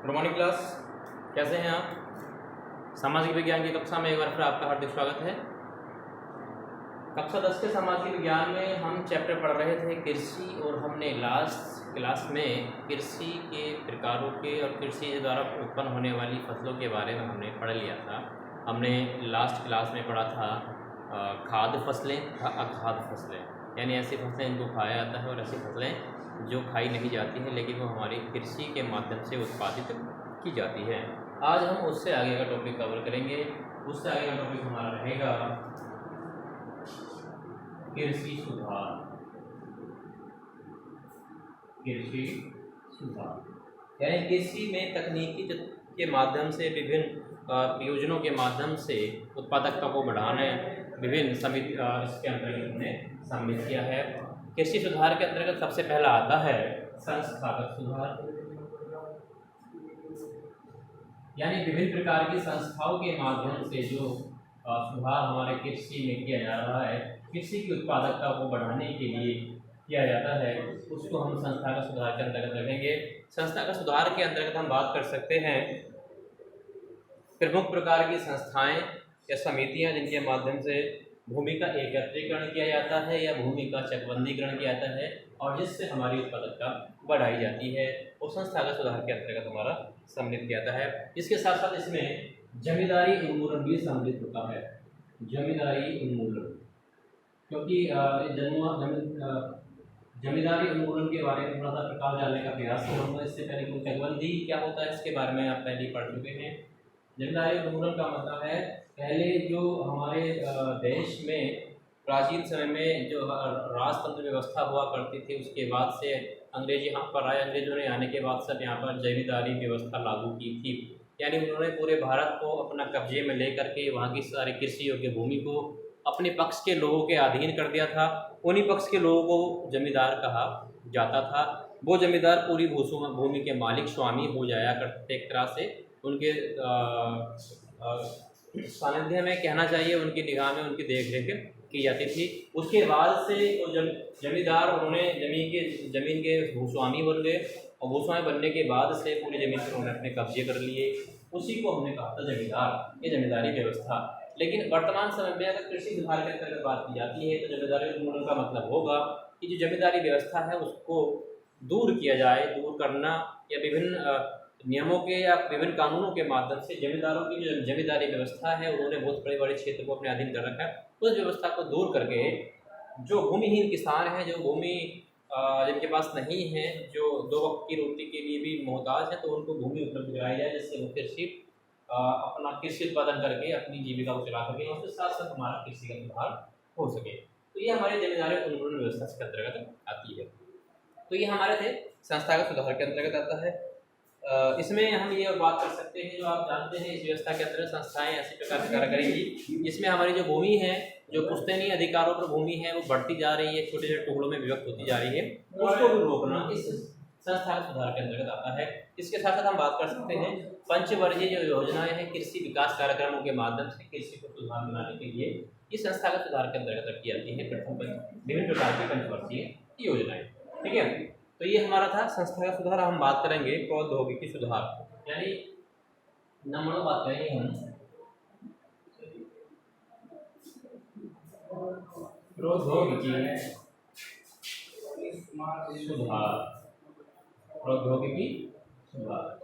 Good morning class, कैसे हैं आप? सामाजिक विज्ञान की कक्षा में एक बार फिर आपका हार्दिक स्वागत है। कक्षा 10 के सामाजिक विज्ञान में हम चैप्टर पढ़ रहे थे कृषि, और हमने लास्ट क्लास में कृषि के प्रकारों के और कृषि द्वारा उत्पन्न होने वाली फसलों के बारे में हमने पढ़ लिया था। हमने लास्ट क्लास में पढ़ा था खाद्य फसलें, अखाद्य फसलें, यानी ऐसी फसलें जिनको खाया जाता है और ऐसी फसलें जो खाई नहीं जाती हैं लेकिन वो हमारी कृषि के माध्यम से उत्पादित की जाती है। आज हम उससे आगे का टॉपिक कवर करेंगे। उससे आगे का टॉपिक हमारा रहेगा कृषि सुधार। कृषि सुधार यानी कृषि में तकनीकी के माध्यम से विभिन्न प्रयोजनों के माध्यम से उत्पादकता को बढ़ाने विभिन्न समिति इसके अंतर्गत हमने सम्मिलित किया है। कृषि सुधार के अंतर्गत सबसे पहला आता है संस्थागत सुधार, यानी विभिन्न प्रकार की संस्थाओं के माध्यम से जो सुधार हमारे कृषि में किया जा रहा है, कृषि की उत्पादकता को बढ़ाने के लिए किया जाता है, उसको हम संस्थागत सुधार के अंतर्गत रखेंगे। संस्थागत सुधार के अंतर्गत हम बात कर सकते हैं प्रमुख प्रकार की संस्थाएं या समितियां जिनके माध्यम से भूमि का एकत्रीकरण किया जाता है या भूमि का चकबंदीकरण किया जाता है और जिससे हमारी उत्पादकता बढ़ाई जाती है, वो संस्थागत सुधार के अंतर्गत हमारा सम्मिलित किया जाता है। इसके साथ साथ इसमें जमींदारी उन्मूलन भी सम्मिलित होता है। जमींदारी उन्मूलन, क्योंकि जमींदारी उन्मूलन के बारे में थोड़ा सा प्रकाश डालने का प्रयास करूँगा। इससे पहले चकबंदी क्या होता है इसके बारे में आप पहले ही पढ़ चुके हैं। जमींदारी उन्मूलन का मतलब है पहले जो हमारे देश में प्राचीन समय में जो राजतंत्र व्यवस्था हुआ करती थी, उसके बाद से अंग्रेज यहाँ पर आए। अंग्रेजों ने आने के बाद सब यहाँ पर जमींदारी व्यवस्था लागू की थी, यानी उन्होंने पूरे भारत को अपना कब्जे में लेकर के वहाँ की सारी कृषि योग्य भूमि को अपने पक्ष के लोगों के अधीन कर दिया था। उन्हीं पक्ष के लोगों को जमींदार कहा जाता था। वो जमींदार पूरी भूमि के मालिक स्वामी हो जाया करते, एक तरह से उनके सानिध्य में कहना चाहिए, उनकी निगाह में उनकी देख रेख की जाती थी। उसके बाद से वो जमींदार उन्होंने जमीन के भूस्वामी बन गए और भूस्वामी बनने के बाद से पूरी ज़मीन पर उन्होंने अपने कब्जे कर लिए। उसी को हमने कहा था जमींदार, ये जमींदारी व्यवस्था। लेकिन वर्तमान समय में अगर कृषि सुधार के अंतर्गत बात की जाती है तो जमींदारी उन्मूलन का मतलब होगा कि जो जमींदारी व्यवस्था है उसको दूर किया जाए। दूर करना या विभिन्न नियमों के या विभिन्न कानूनों के माध्यम से जमींदारों की जो जमींदारी व्यवस्था है उन्होंने बहुत बड़े बड़े क्षेत्र को अपने अधीन कर रखा है। उस व्यवस्था को दूर करके जो भूमिहीन किसान हैं, जो भूमि जिनके पास नहीं है, जो दो वक्त की रोटी के लिए भी मोहताज है, तो उनको भूमि उपलब्ध कराई जाए जिससे वो कृषि अपना कृषि उत्पादन करके अपनी जीविका को चला सकें और उसके साथ साथ हमारा कृषि का सुधार हो सके। तो ये हमारे जमींदारी उन्मूलन व्यवस्था के अंतर्गत आती है। तो ये हमारे थे संस्थागत सुधार के अंतर्गत आता है। इसमें हम ये बात कर सकते हैं, जो आप जानते हैं इस व्यवस्था के अंतर्गत संस्थाएं ऐसी प्रकार से कार्य करेंगी जिसमें हमारी जो भूमि है, जो पुश्तैनी अधिकारों पर भूमि है, वो बढ़ती जा रही है, छोटे छोटे टुकड़ों में विभक्त होती जा रही है, उसको भी रोकना इस संस्थागत सुधार के अंतर्गत आता है। इसके साथ साथ हम बात कर सकते हैं पंचवर्षीय जो योजनाएं हैं कृषि विकास कार्यक्रमों के माध्यम से कृषि को सुधार बनाने के लिए ये संस्थागत सुधार के अंतर्गत रखी जाती है। विभिन्न प्रकार की पंचवर्षीय योजनाएं, ठीक है। तो ये हमारा था संस्थागत सुधार। हम बात करेंगे प्रौद्योगिकी सुधार, यानी नंबरों बात करेंगे हम प्रौद्योगिकी सुधार। प्रौद्योगिकी सुधार,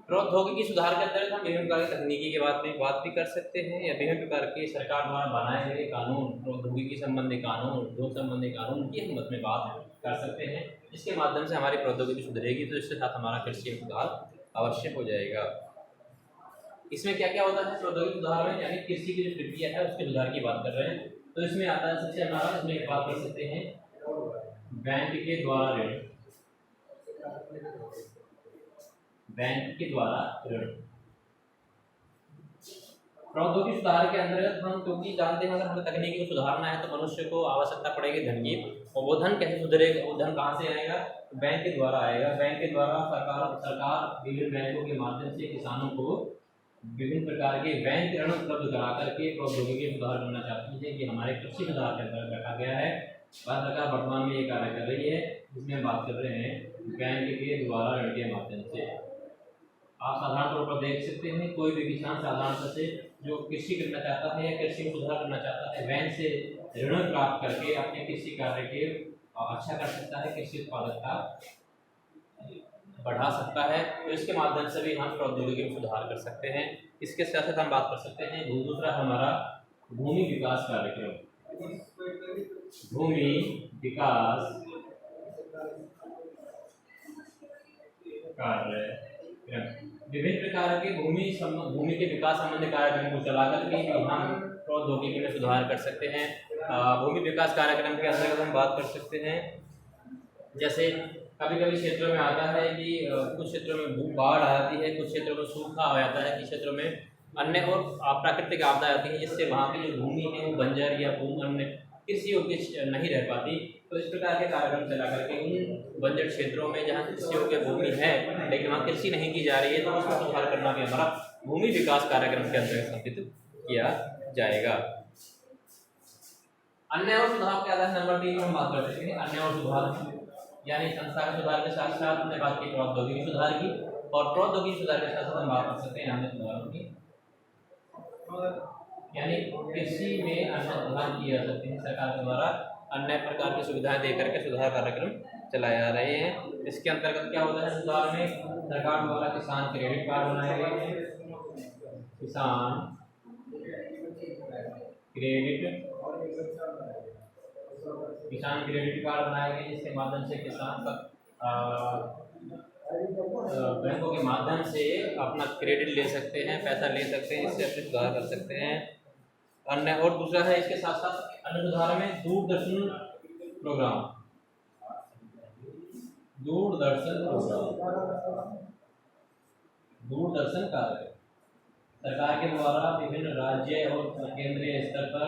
प्रौद्योगिकी सुधार के अंतर्गत हम विभिन्न प्रकार की तकनीकी के बात भी कर सकते हैं या विभिन्न प्रकार के सरकार द्वारा बनाए गए कानून, प्रौद्योगिकी संबंधी कानून, उद्योग संबंधी कानून की हम उसमें बात कर सकते हैं, जिसके माध्यम से हमारी प्रौद्योगिकी सुधरेगी तो इसके साथ हमारा कृषि में सुधार अवश्य हो जाएगा। इसमें क्या क्या होता है प्रौद्योगिकी सुधार में, यानी कृषि की जो प्रक्रिया है उसके सुधार की बात कर रहे हैं। तो इसमें आता है सबसे हमारा, इसमें एक बात कर सकते हैं बैंक के द्वारा ऋण, बैंक के द्वारा ऋण। प्रौद्योगिकी सुधार के अंतर्गत हम क्योंकि जानते हैं अगर हमें तकनीकी को सुधारना है तो मनुष्य को आवश्यकता पड़ेगी धन की, और वो धन कैसे सुधरेगा, वो धन कहाँ से आएगा, बैंक के द्वारा आएगा। बैंक के द्वारा सरकार विभिन्न बैंकों के माध्यम से किसानों को विभिन्न प्रकार के बैंक ऋण उपलब्ध करा करके प्रौद्योगिकी सुधार करना चाहती है। ये हमारे कृषि सुधार के अंतर्गत रखा गया है। भारत सरकार वर्तमान में ये कार्य कर रही है, जिसमें हम बात कर रहे हैं बैंक के द्वारा ऋण के माध्यम से। आप साधारण तौर पर देख सकते हैं कोई भी किसान साधारणतः से जो कृषि करना चाहता है या कृषि में सुधार करना चाहता है, बैंक से ऋण प्राप्त करके अपने कृषि कार्य के अच्छा कर सकता है, कृषि उत्पादकता बढ़ा सकता है। तो इसके माध्यम से भी हम प्रौद्योगिकी में सुधार कर सकते हैं। इसके साथ साथ हम बात कर सकते हैं दूसरा हमारा भूमि विकास कार्यक्रम। भूमि विकास कार्यक्रम विभिन्न प्रकार के भूमि के विकास संबंधी कार्यक्रम को चलाकर के हम प्रौद्योगिकी में सुधार कर सकते हैं। भूमि विकास कार्यक्रम के अंतर्गत हम बात कर सकते हैं, जैसे कभी कभी क्षेत्रों में आता है कि कुछ क्षेत्रों में बाढ़ आ जाती है, कुछ क्षेत्रों में सूखा आ जाता है, कुछ क्षेत्रों में अन्य और प्राकृतिक आपदा आती है, जिससे वहाँ की जो भूमि है वो बंजर या अन्य कृषि योग्य नहीं रह पाती। तो इस प्रकार के कार्यक्रम चला करके उन बंजर क्षेत्रों में जहाँ कृषि योग्य भूमि है लेकिन वहाँ कृषि नहीं की जा रही है, तो उसमें सुधार करना भी हमारा भूमि विकास कार्यक्रम के अंतर्गत सम्मिलित किया जाएगा। अन्य और सुधार के आधार नंबर 3 हम बात कर सकते हैं। अन्य और सुधार यानी संस्था के सुधार के साथ साथ हमने बात की प्रौद्योगिकी सुधार की, और प्रौद्योगिकी सुधार के साथ साथ हम बात कर सकते हैं अन्य सुधारों की, यानी कृषि में अन्य सुधार किए जा सकते हैं। सरकार के द्वारा अन्य प्रकार की सुविधाएं देकर के सुधार कार्यक्रम चलाए जा रहे हैं। इसके अंतर्गत क्या होता है, सुधार में सरकार द्वारा किसान क्रेडिट कार्ड बनाए गए हैं, किसान क्रेडिट कार्ड बनाए गए, जिसके माध्यम से किसान बैंकों के माध्यम से अपना क्रेडिट ले सकते हैं, पैसा ले सकते हैं, इससे अपने सुधार कर सकते हैं। अन्य और दूसरा है इसके साथ साथ अन्य सुधार में दूरदर्शन प्रोग्राम, दूरदर्शन कार्यक्रम सरकार के द्वारा विभिन्न राज्य और केंद्रीय स्तर पर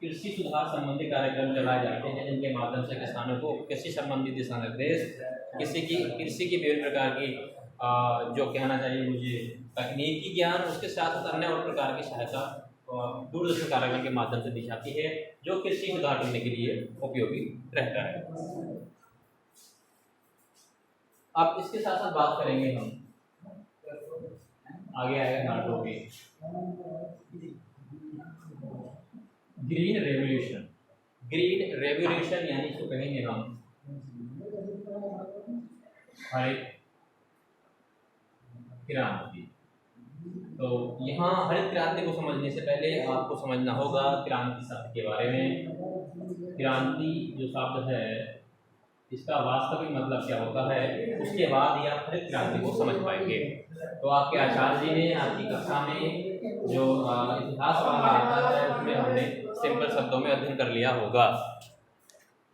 कृषि सुधार संबंधी कार्यक्रम चलाए जाते हैं, जिनके माध्यम से किसानों को कृषि संबंधी दिशा निर्देश, कृषि की विभिन्न प्रकार की जो कहना चाहिए मुझे तकनीकी ज्ञान, उसके साथ साथ अन्य और प्रकार की सहायता दूरदर्शन कार्यक्रम के माध्यम से दी जाती है, जो कृषि सुधार करने के लिए उपयोगी रहता है। अब इसके साथ साथ बात करेंगे हम आगे आएगा नाटो के ग्रीन रेवोल्यूशन यानी इसको कहेंगे हम हरित क्रांति। तो यहाँ हरित क्रांति को समझने से पहले आपको समझना होगा क्रांति शब्द के बारे में। क्रांति जो शब्द है इसका वास्तविक मतलब क्या होता है, उसके बाद ही आप हरित क्रांति को समझ पाएंगे। तो आपके आचार्य जी ने आपकी कक्षा में जो इतिहास पढ़ाया रहता है उसमें हमने सिंपल शब्दों में अध्ययन कर लिया होगा।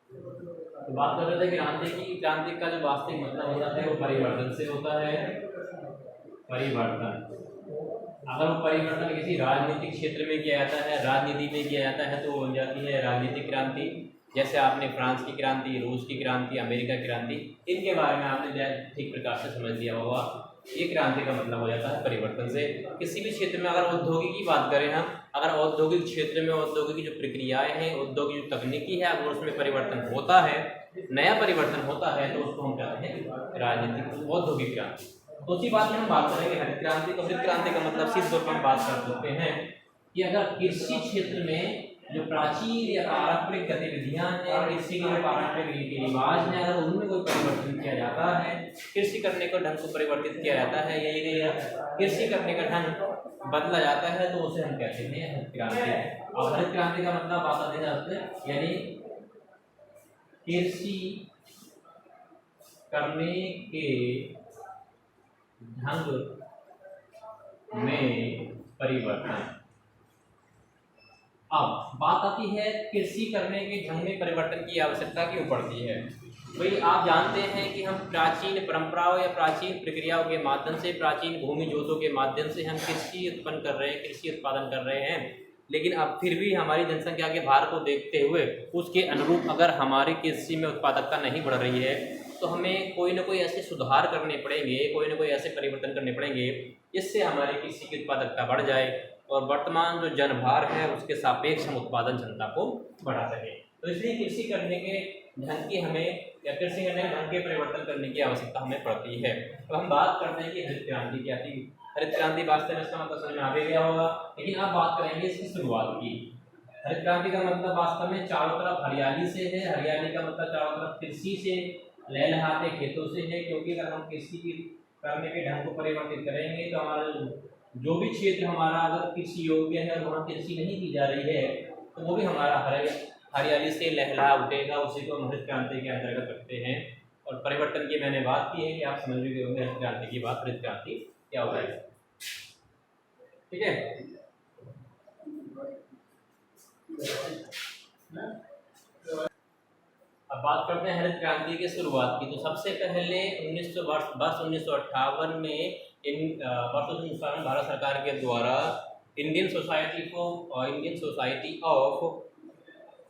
तो बात कर रहे थे क्रांति का जो वास्तविक मतलब होता है वो परिवर्तन से होता है। परिवर्तन, अगर वो परिवर्तन किसी राजनीतिक क्षेत्र में किया जाता है, राजनीति में किया जाता है, तो वो बन जाती है राजनीतिक क्रांति। जैसे आपने फ्रांस की क्रांति, रूस की क्रांति, अमेरिका की क्रांति, इनके बारे में आपने ठीक प्रकार से समझ लिया होगा। ये क्रांति का मतलब हो जाता है परिवर्तन से। किसी भी क्षेत्र में अगर औद्योगिक की बात करें हम, अगर औद्योगिक क्षेत्र में औद्योगिक जो प्रक्रियाएं हैं, औद्योगिक जो तकनीकी है, अगर उसमें परिवर्तन होता है, नया परिवर्तन होता है, तो उसको हम कहते हैं राजनीतिक औद्योगिक क्रांति। तो उसी बात में हम बात करेंगे हरित क्रांति। तो हरित क्रांति का मतलब सीधे तौर पर हम बात कर सकते हैं कि अगर कृषि क्षेत्र में जो प्राचीन या पारंपरिक गतिविधियां हैं, कृषि के जो पारंपरिक रीति रिवाज हैं, अगर उनमें कोई परिवर्तन किया जाता है, कृषि करने का ढंग को परिवर्तित किया जाता है, या कृषि करने का ढंग बदला जाता है, तो उसे हम कहते हैं हरित क्रांति। और हरित क्रांति का मतलब आता है यानी कृषि करने के ढंग में परिवर्तन। अब बात आती है कृषि करने के ढंग में परिवर्तन की आवश्यकता क्यों पड़ती है। भाई आप जानते हैं कि हम प्राचीन परंपराओं या प्राचीन प्रक्रियाओं के माध्यम से, प्राचीन भूमि जोतों के माध्यम से हम कृषि उत्पन्न कर रहे हैं, कृषि उत्पादन कर रहे हैं, लेकिन अब फिर भी हमारी जनसंख्या के भार को देखते हुए उसके अनुरूप अगर हमारी कृषि में उत्पादकता नहीं बढ़ रही है, तो हमें कोई ना कोई ऐसे सुधार करने पड़ेंगे, कोई ना कोई ऐसे परिवर्तन करने पड़ेंगे जिससे हमारी कृषि की उत्पादकता बढ़ जाए और वर्तमान जो जनभार है उसके सापेक्ष हम उत्पादन क्षमता को बढ़ा सकें। तो इसलिए कृषि करने के ढंग की हमें या कृषि करने के ढंग के परिवर्तन करने की आवश्यकता हमें पड़ती है। अब हम बात करते हैं कि हरित क्रांति क्या थी। हरित क्रांति वास्तव में इसका मतलब समझ में आ भी गया होगा, लेकिन अब बात करेंगे इसकी शुरुआत की। हरित क्रांति का मतलब वास्तव में चारों तरफ हरियाली से है। हरियाली का मतलब चारों तरफ कृषि से, लहलहाते खेतों से है, क्योंकि अगर हम कृषि की करने के ढंग को परिवर्तित करेंगे तो हमारा जो भी क्षेत्र हमारा अगर कृषि योग्य है और वहाँ कृषि नहीं की जा रही है तो वो भी हमारा हरियाली से लहला उठेगा, उसी को हम हरित क्रांति के अंतर्गत रखते हैं। और परिवर्तन की मैंने बात की है कि आप समझ भी गए होंगे हरित क्रांति की बात, हरित क्रांति क्या होता है। ठीक है, अब बात करते हैं हरित क्रांति की शुरुआत की। तो सबसे पहले 1958 में भारत सरकार के द्वारा Indian society of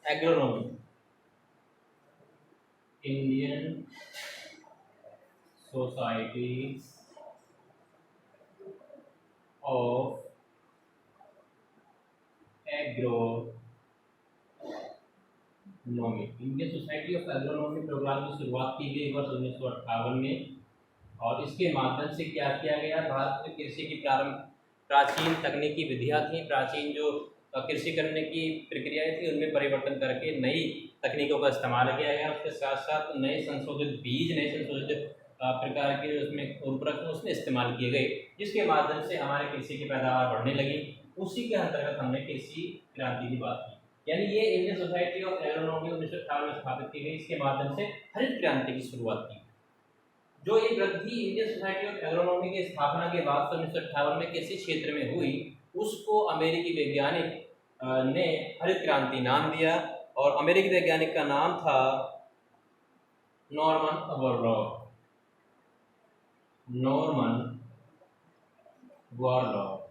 agronomy, Indian society of agronomy, Indian society of agronomy program की शुरुआत की गई वर्ष 1958 में। और इसके माध्यम से क्या किया गया, भारत में कृषि की प्राचीन तकनीकी विधियाँ थी, प्राचीन जो कृषि करने की प्रक्रियाएं थी उनमें परिवर्तन करके नई तकनीकों का इस्तेमाल किया गया। उसके साथ साथ नए संशोधित बीज, नए संशोधित प्रकार के उसमें उर्वरक उसमें इस्तेमाल किए गए, जिसके माध्यम से हमारे कृषि की पैदावार बढ़ने लगी। उसी के अंतर्गत हमने कृषि क्रांति की बात की, यानी ये इंडियन सोसाइटी ऑफ एग्रोनॉमी 1958 में स्थापित की गई। इसके माध्यम से हरित क्रांति की शुरुआत की। जो ये वृद्धि इंडियन सोसाइटी ऑफ एग्रोनॉमी की स्थापना के बाद 1958 में कृषि क्षेत्र में हुई, उसको अमेरिकी वैज्ञानिक ने हरित क्रांति नाम दिया। और अमेरिकी वैज्ञानिक का नाम था नॉर्मन बोरलॉग।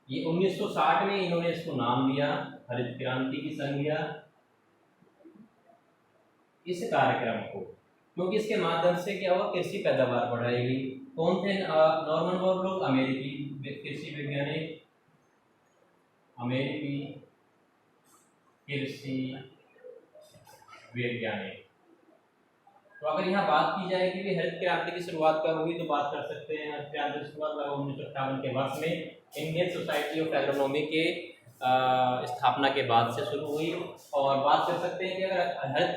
ये 1960 में इन्होंने इसको नाम दिया, हरित क्रांति की संज्ञा इस कार्यक्रम को, क्योंकि इसके माध्यम से क्या हुआ, कृषि पैदावार बढ़ाएगी। कौन थे नॉर्मन बोरलॉग? अमेरिकी कृषि वैज्ञानिक, अमेरिकी कृषि वैज्ञानिक। तो अगर यहाँ बात की जाए कि हरित क्रांति की शुरुआत कब हुई, तो बात कर सकते हैं हरित क्रांति की शुरुआत 1958 के वर्ष में इंडियन सोसाइटी ऑफ एग्रोनॉमी के स्थापना के बाद से शुरू हुई। और बात कर सकते हैं कि अगर हरित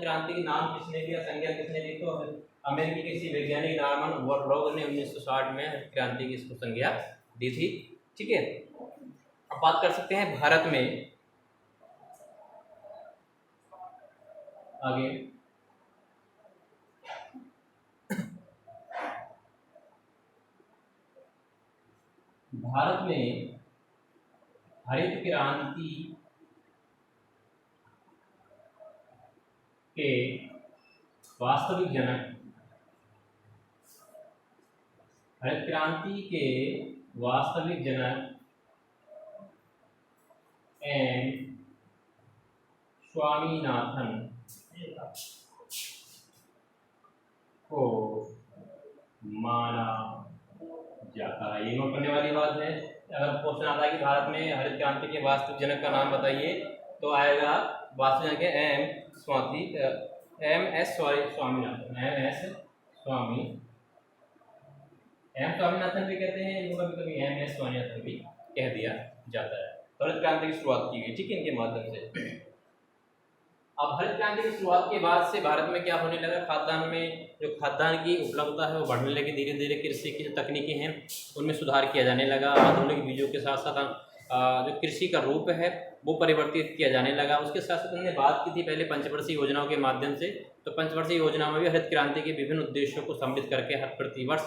क्रांति नाम किसने दिया, संज्ञा किसने दी, तो अमेरिकी कृषि वैज्ञानिक नॉर्मन बोरलॉग ने 1960 में हरित क्रांति की इसको संज्ञा दी थी। ठीक है, अब बात कर सकते हैं भारत में आगे। भारत में हरित क्रांति के वास्तविक जनक, हरित क्रांति के वास्तविक जनक एम स्वामीनाथन को माना जाता है। ये नोट करने वाली बात है। अगर क्वेश्चन आता है कि भारत में हरित क्रांति के वास्तविक जनक का नाम बताइए, तो आएगा वास्तविक जनक एम स्वामीनाथन भी कहते हैं, इनको कभी कभी MS स्वामीनाथन भी कह दिया जाता है। हरित क्रांति की शुरुआत की गई, ठीक है, इनके माध्यम से। अब हरित क्रांति की शुरुआत के बाद से भारत में क्या होने लगा, खाद्यान्न में जो खाद्यान्न की उपलब्धता है वो बढ़ने लगी। धीरे धीरे कृषि की जो तकनीकें हैं उनमें सुधार किया जाने लगा। आधुनिक बीजों के साथ साथ जो कृषि का रूप है वो परिवर्तित किया जाने लगा। उसके साथ साथ हमने बात की थी पहले पंचवर्षीय योजनाओं के माध्यम से, तो पंचवर्षीय योजना में भी हरित क्रांति के विभिन्न उद्देश्यों को सम्मिलित करके हर प्रतिवर्ष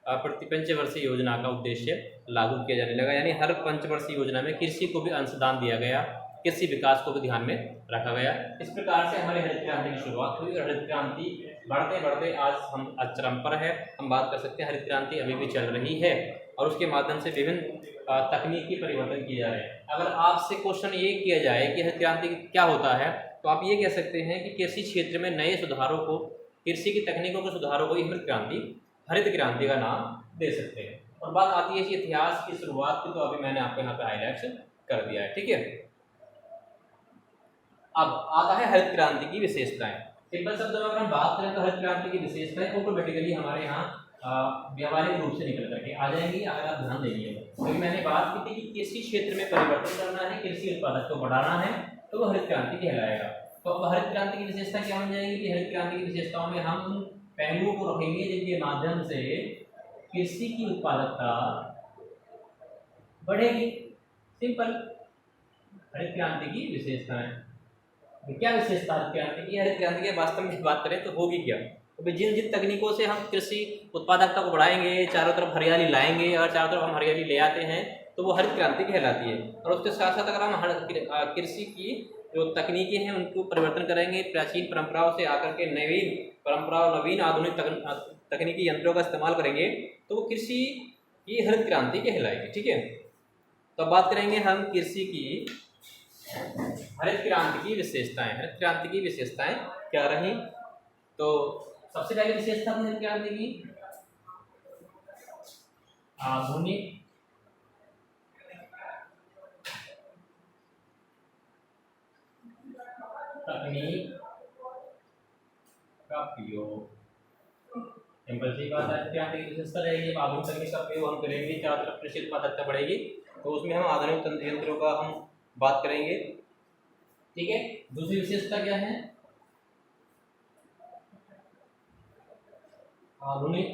पंचवर्षीय योजना का उद्देश्य लागू किया जाने लगा। यानी हर पंचवर्षीय योजना में कृषि को भी अंशदान दिया गया, कृषि विकास को भी ध्यान में रखा गया। इस प्रकार से हमारी हरित क्रांति की शुरुआत हुई और हरित क्रांति बढ़ते बढ़ते आज हम चरम पर है। हम बात कर सकते हैं हरित क्रांति अभी भी चल रही है और उसके माध्यम से विभिन्न तकनीकी परिवर्तन किए जा रहे हैं। अगर आपसे क्वेश्चन ये किया जाए कि हरित क्रांति क्या होता है, तो आप ये कह सकते हैं कि कृषि क्षेत्र में नए सुधारों को, कृषि की तकनीकों के सुधारों को हरित क्रांति का नाम दे सकते हैं। और बात आती है कि इतिहास की शुरुआत की, तो अभी मैंने आपको यहाँ पे हाईलाइट कर दिया है। ठीक है, अब आता है हरित क्रांति की विशेषताएं। सिंपल शब्दों में अगर हम बात करें तो हरित क्रांति की विशेषताएं ऑटोमेटिकली हमारे यहाँ व्यावहारिक रूप से निकल करके आ जाएंगी अगर आप ध्यान देंगे। क्योंकि मैंने बात की थी कि किसी क्षेत्र में परिवर्तन करना है, कृषि उत्पादक को बढ़ाना है, तो वो हरित क्रांति कहलाएगा। तो अब हरित क्रांति की विशेषता क्या बन जाएगी कि हरित क्रांति की विशेषताओं में हम उन पहलुओं को रखेंगे जिनके माध्यम से कृषि की उत्पादकता बढ़ेगी। सिंपल। हरित क्रांति की विशेषताएं, क्या विशेषता हरित क्रांति की? हरित क्रांति की वास्तव में बात करें तो होगी क्या? तो जिन जिन तकनीकों से हम कृषि उत्पादकता को बढ़ाएंगे, चारों तरफ हरियाली लाएंगे, और चारों तरफ हम हरियाली ले आते हैं तो वो हरित क्रांति कहलाती है। और उसके साथ साथ अगर हम कृषि की जो तकनीकें हैं उनको परिवर्तन करेंगे, प्राचीन परंपराओं से आकर के नवीन परंपराओं, नवीन आधुनिक तकनीकी यंत्रों का इस्तेमाल करेंगे, तो वो कृषि की हरित क्रांति कहलाएगी। ठीक है, तो अब बात करेंगे हम कृषि की हरित क्रांति की विशेषताएं। हरित क्रांति की विशेषताएं क्या रही? तो सबसे पहली विशेषता हरित क्रांति की आधुनिक तकनीक का प्रयोग। सिंपल सी बात है, हरित क्रांति की विशेषता रहेगी आधुनिक तकनीक का प्रयोग हम करेंगे, चारों तरफ कृषि उत्पादकता बढ़ेगी, तो उसमें हम आधुनिक यंत्रों का हम बात करेंगे। ठीक है, दूसरी विशेषता क्या है? आधुनिक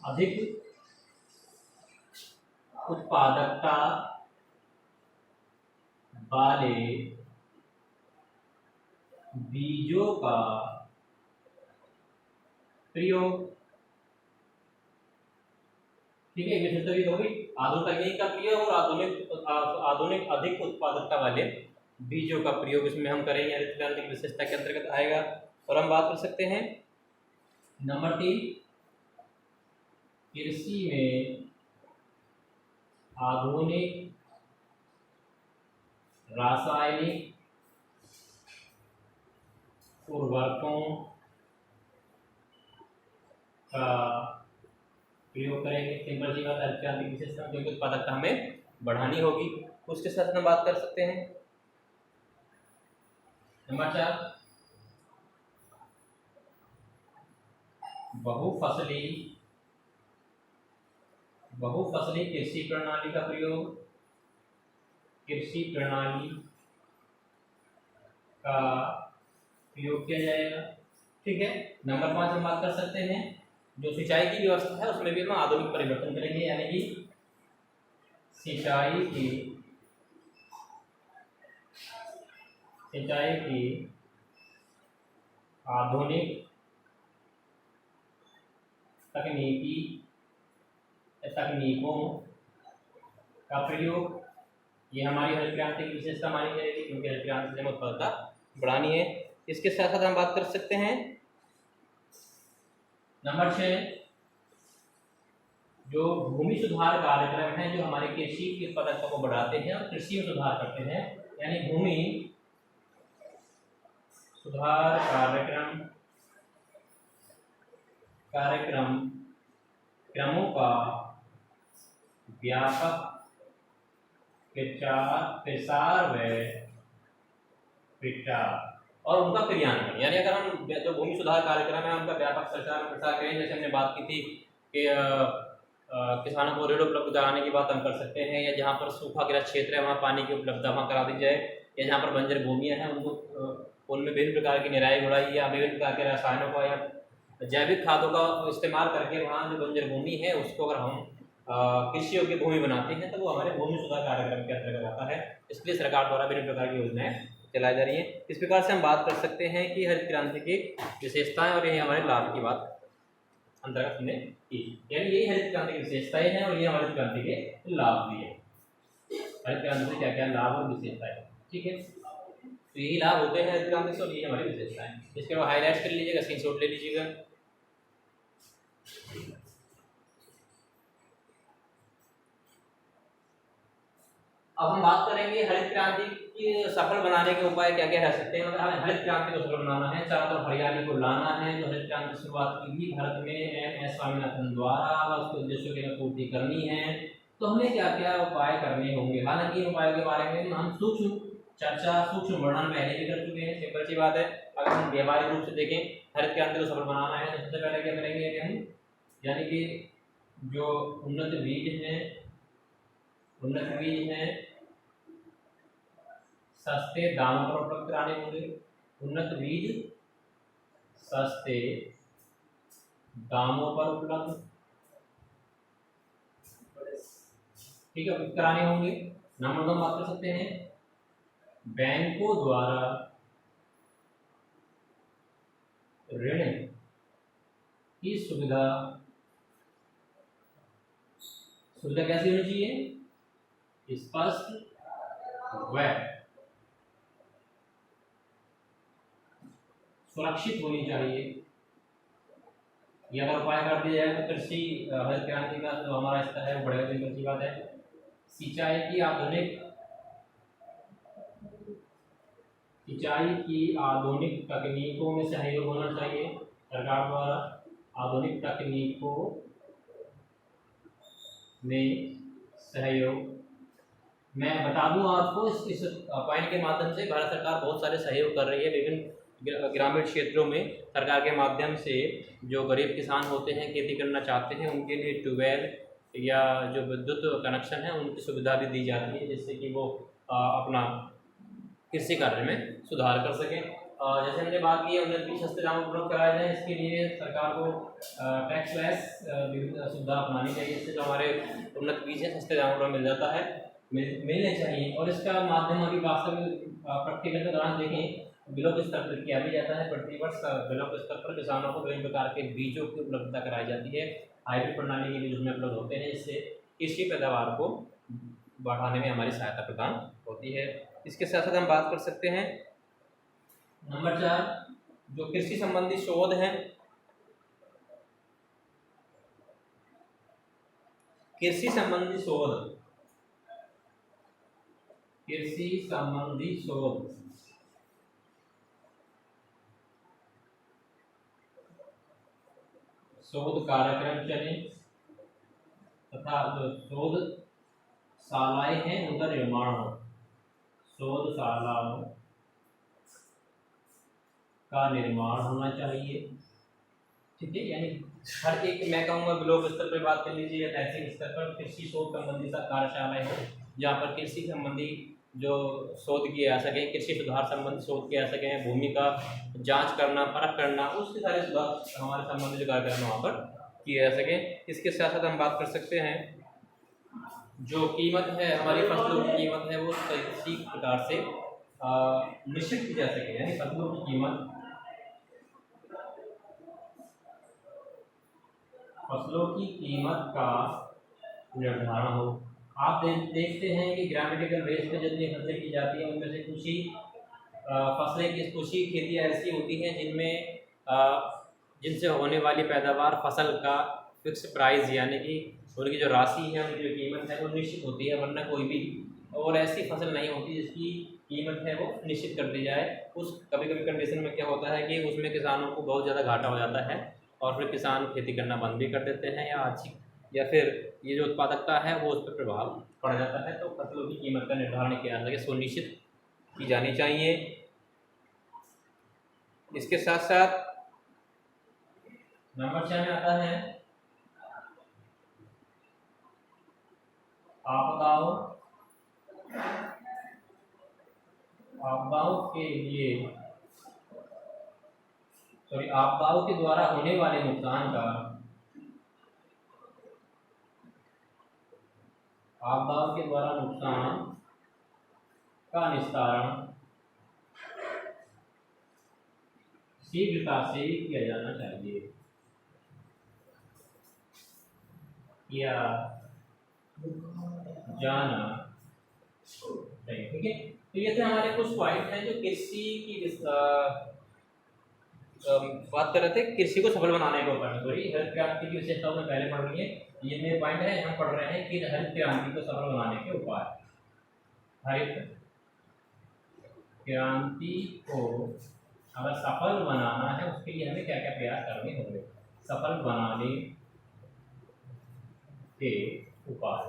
अधिक उत्पादकता वाले बीजों का प्रयोग। ठीक है, विशेषता भी होगी आधुनिक तकनीक का प्रयोग और आधुनिक अधिक उत्पादकता वाले बीजों का प्रयोग इसमें हम करेंगे, हरित क्रांति की विशेषता के अंतर्गत आएगा। और हम बात कर सकते हैं नंबर 3, कृषि में आधुनिक रासायनिक उर्वरकों का प्रयोग करेंगे। सिंपल सी बात, हरित क्रांति की विशेषता क्योंकि उत्पादकता हमें बढ़ानी होगी। उसके साथ हम बात कर सकते हैं नंबर 4, बहुफसली कृषि प्रणाली का प्रयोग। कृषि प्रणाली का प्रयोग किया जाएगा। ठीक है, नंबर 5 हम बात कर सकते हैं जो सिंचाई की व्यवस्था है उसमें भी हम आधुनिक परिवर्तन करेंगे, यानी कि सिंचाई की आधुनिक तकनीकों का प्रयोग। ये हमारी हरित क्रांति की विशेषता मानी जाएगी क्योंकि हरित क्रांति से हमें उत्पादकता बढ़ानी है। इसके साथ साथ हम बात कर सकते हैं नंबर 6, जो भूमि सुधार कार्यक्रम है जो हमारे कृषि की उत्पादकता को बढ़ाते हैं और कृषि में सुधार करते हैं, यानी भूमि सुधार क्रमों का व्यापक प्रसार व प्रचार और उनका क्रियान्वयन। यानी अगर हम जो भूमि सुधार कार्यक्रम है उनका व्यापक प्रचार करें, जैसे हमने बात की थी कि किसानों को ऋण उपलब्ध कराने की बात हम कर सकते हैं, या जहाँ पर सूखा ग्रस्त क्षेत्र है वहाँ पानी की उपलब्धता वहाँ करा दी जाए, या जहाँ पर बंजर भूमियाँ हैं उनको उनमें विभिन्न प्रकार की निराई गुड़ाई या विभिन्न प्रकार के रसायनों का या जैविक खादों का इस्तेमाल करके वहाँ जो बंजर भूमि है उसको अगर हम कृषि योग्य भूमि बनाते हैं तो वो हमारे भूमि सुधार कार्यक्रम के अंतर्गत आता है। इसलिए सरकार द्वारा विभिन्न प्रकार की योजनाएं चलाई जा रही हैं। इस प्रकार से हम बात कर सकते हैं कि हरित क्रांति की विशेषताएं और ये हमारे लाभ की बात अंतर्गत हमने की, यानी यही हरित क्रांति की विशेषताएं हैं और ये हरित क्रांति के लाभ भी है। हरित क्रांति से क्या क्या लाभ और विशेषताएं, ठीक है, तो यही लाभ होते हैं हरित क्रांति से और ये हमारी विशेषताएं। इसके बाद हाईलाइट कर लीजिएगा, स्क्रीनशॉट ले लीजिएगा। अब हम बात करेंगे हरित क्रांति की सफल बनाने के उपाय क्या क्या रह सकते हैं। मतलब हमें हरित क्रांति को सफल बनाना है, चारों तरफ हरियाली को लाना है, तो हरित क्रांति की शुरुआत की भी भारत में एम एस स्वामीनाथन द्वारा, उसके उद्देश्यों की पूर्ति करनी है, तो हमें क्या क्या उपाय करने होंगे। हालांकि इन उपायों के बारे में हम सूक्ष्म वर्णन पहले भी कर चुके हैं, सिंपल सी बात है। अगर हम व्यावहारिक रूप से देखें, हरित क्रांति को सफल बनाना है तो सबसे पहले क्या करेंगे कि हम, यानी कि जो उन्नत बीज हैं सस्ते दामों पर उपलब्ध कराने होंगे। उन्नत बीज सस्ते दामों पर उपलब्ध, ठीक है, कराने होंगे। नंबर 2 बात कर सकते हैं, बैंकों द्वारा ऋण की सुविधा कैसी होनी चाहिए, स्पष्ट व सुरक्षित होनी चाहिए। ये अगर उपाय कर दिया जाए तो कृषि हरित क्रांति का जो हमारा स्तर है वो बढ़ेगा। सिंपल सी बात है। सिंचाई की आधुनिक तकनीकों में सहयोग होना चाहिए सरकार द्वारा। आधुनिक तकनीकों में सहयोग, मैं बता दूं आपको, इस पॉइंट के माध्यम से भारत सरकार बहुत सारे सहयोग कर रही है। विभिन्न ग्रामीण क्षेत्रों में सरकार के माध्यम से जो गरीब किसान होते हैं, खेती करना चाहते हैं, उनके लिए ट्यूबवेल या जो विद्युत कनेक्शन है उनकी सुविधा भी दी जाती है, जिससे कि वो अपना कृषि कार्य में सुधार कर सकें। जैसे हमने बात की है उन्नत बीज सस्ते दामों पर उपलब्ध कराए जाएँ, इसके लिए सरकार को टैक्स लेस विभिन्न सुविधा अपनानी चाहिए, इससे जो हमारे उन्नत बीज है सस्ते दामों पर मिल जाता है, मिलने चाहिए। और इसका माध्यम अभी वास्तविक प्रैक्टिकल के दौरान देखें, ब्लॉक स्तर पर किया भी जाता है। प्रतिवर्ष ब्लॉक स्तर पर किसानों को विभिन्न प्रकार के बीजों की उपलब्धता कराई जाती है। हाइब्रिड प्रणाली के बीज उसमें उपलब्ध होते हैं, इससे कृषि पैदावार को बढ़ाने में हमारी सहायता प्रदान होती है। इसके साथ साथ हम बात कर सकते हैं नंबर 4, जो कृषि संबंधी शोध है। कृषि संबंधी शोध कार्यक्रम चले तथा जो शोधशालाएं हैं उनका निर्माण हो। शोधशालाओं का निर्माण होना चाहिए, ठीक है। यानी हर एक, मैं कहूँगा ब्लॉक स्तर पर बात कर लीजिए या तहसील स्तर पर कृषि शोध संबंधी कार्यशालाएं हो, जहाँ पर कृषि संबंधी जो शोध किए जा सके, कृषि सुधार संबंधी शोध किए जा सके, भूमि का जांच करना, परख करना, उसके सारे सुधार हमारे संबंधित जो कार्यक्रम वहाँ पर किए जा सके। इसके साथ साथ हम बात कर सकते हैं जो कीमत है, हमारी फसलों की कीमत है वो सही प्रकार से निश्चित की जा सके, यानी फसलों की कीमत का निर्धारण हो। आप देखते हैं कि ग्रामेटिकल बेस पे जितनी फसलें की जाती हैं उनमें से कुछ ही खेतियाँ ऐसी होती हैं जिनसे होने वाली पैदावार, फसल का फिक्स प्राइस, यानी कि उनकी जो राशि है, उनकी जो कीमत है वो निश्चित होती है, वरना कोई भी और ऐसी फसल नहीं होती जिसकी कीमत है वो निश्चित कर दी जाए। कभी कभी कंडीशन में क्या होता है कि उसमें किसानों को बहुत ज़्यादा घाटा हो जाता है और फिर किसान खेती करना बंद भी कर देते हैं, या फिर ये जो उत्पादकता है वो उस पर प्रभाव पड़ जाता है। तो फसलों की कीमत का निर्धारण किया जा सके, सुनिश्चित की जानी चाहिए। इसके साथ साथ नंबर 6 में आता है आपदाओं के द्वारा होने वाले नुकसान का निस्तारण शीघ्रता से किया जाना चाहिए, ठीक है। तो ये थे हमारे कुछ पॉइंट हैं जो कृषि की बात कर रहे थे, कृषि को सफल बनाने के ऊपर। सॉरी, हरित क्रांति की विशेषताओं में पहले पढ़ रही है, ये मेरे पॉइंट है, हम पढ़ रहे हैं कि हरित क्रांति को सफल बनाने के उपाय। हरित क्रांति को अगर सफल बनाना है उसके लिए हमें क्या क्या प्रयास करने होंगे। सफल बनाने के उपाय,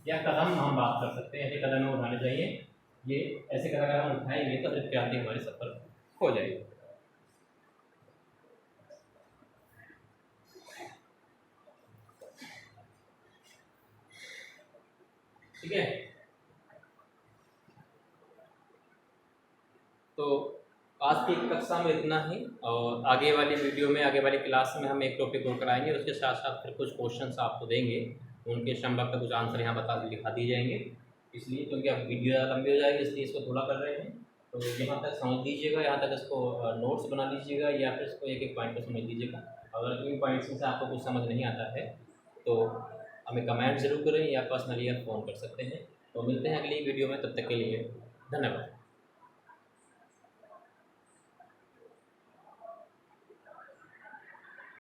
या कदम हम बात कर सकते हैं, ऐसे कदम हमें उठाने चाहिए, ये ऐसे कदम अगर हम उठाएंगे तो फिर क्रांति हमारी सफल हो जाएगी। ठीक है, तो आज की कक्षा में इतना ही, और आगे वाली वीडियो में, आगे वाली क्लास में हम एक टॉपिक और कराएंगे, उसके साथ साथ फिर कुछ क्वेश्चंस आपको देंगे, उनके संभव का कुछ आंसर यहाँ दिखा दिए जाएंगे। इसलिए क्योंकि अब वीडियो ज़्यादा लंबी हो जाएगी, इसलिए इसको थोड़ा कर रहे हैं, तो यहाँ तक समझ लीजिएगा, यहाँ तक इसको नोट्स बना लीजिएगा, या फिर इसको एक एक पॉइंट पर समझ लीजिएगा। अगर इन पॉइंट्स में से आपको कुछ समझ नहीं आता है तो हमें कमेंट ज़रूर करें, या पर्सनली आप फ़ोन कर सकते हैं। तो मिलते हैं अगली वीडियो में, तब तक के लिए धन्यवाद।